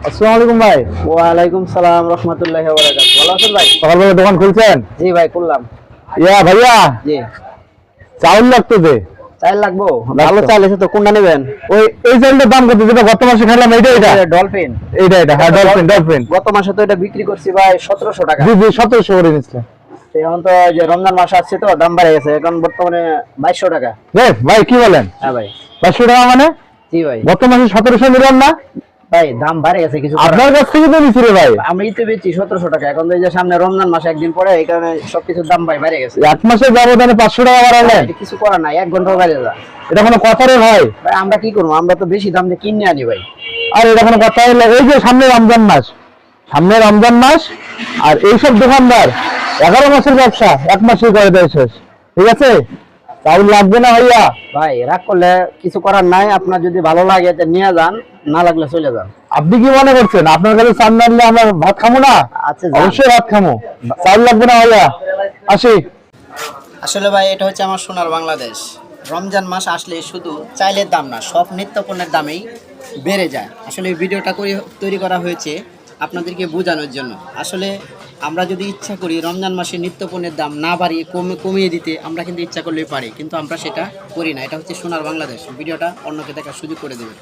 আসসালামু আলাইকুম ভাই। ওয়ালাইকুম সালাম রহমতুল্লাহি ওয়া বারাকাতুহু। ভালো আছেন ভাই? সকালবেলা দোকান খুলছেন? জি ভাই করলাম। ভাইয়া, জি। চাউল লাগতো যে। চাল লাগবো? লাগতো। ভালো চাল এসে তো কোনটা নেবেন? এই চাউলটার দাম কত যেটা গত মাসে খাইলাম? এটা ডলফিন। এটা হ্যাঁ, ডলফিন। গত মাসে তো এটা বিক্রি করছি ভাই 1700 টাকা। জি 1700 করে নিচ্ছিলাম। এখন তো এই যে রমজান মাস আসছে তো দাম বেড়ে গেছে, এখন বর্তমানে 2200 টাকা। ভাই কি বলেন? হ্যাঁ ভাই। 500 টাকা মানে? জি ভাই। গত মাসে 1700 নিলাম না? ভাই দাম বেড়ে গেছে কিছু। আপনার কাছ থেকে তো নিছি রে ভাই। আমি তো বেচি 1700 টাকা। এখন তো এই যে সামনে রমজান মাস একদিন পরে, এই কারণে সবকিছুর দাম ভাই বেড়ে গেছে। এক মাসের ব্যবধানে 500 টাকা বাড়ালেন? এটা কিছু করার নাই, 1 ঘন্টা বেড়ে যায়। এটা কোনো কথা রে ভাই? ভাই আমরা কি করবো, আমরা তো বেশি দাম দিয়ে কিনে আনি ভাই। আর এটা কোনো কথা হলো? এই যে সামনে রমজান মাস আর এইসব দোকানদার 11 মাসের ব্যবসা 1 মাসেই করে দেয় শেষ। ঠিক আছে, চাউল লাগবে না ভাইয়া? ভাই রাগ করলে কিছু করার নাই, আপনার যদি ভালো লাগে তো নিয়ে যান, না লাগলে চলে যান। আপনি কি মনে করছেন আপনার কাছে চাল না আনলে আমরা ভাত খাবো না? আচ্ছা অবশ্যই ভাত খাবো। চাউল লাগবে না ভাইয়া, আসি। আসলে ভাই এটা হচ্ছে আমার সোনার বাংলাদেশ। রমজান মাস আসলে শুধু চাইলের দাম না, সব নিত্য পণ্যের দামেই বেড়ে যায়। আসলে এই ভিডিওটা তৈরি করা হয়েছে আপনাদেরকে বোঝানোর জন্য। আসলে আমরা যদি ইচ্ছা করি রমজান মাসে নিত্য পণ্যের দাম না বাড়িয়ে কমিয়ে দিতে, আমরা কিন্তু ইচ্ছা করলেই পারি, কিন্তু আমরা সেটা করি না। এটা হচ্ছে সোনার বাংলাদেশ। ভিডিওটা অন্যকে দেখার সুযোগ করে দেবে।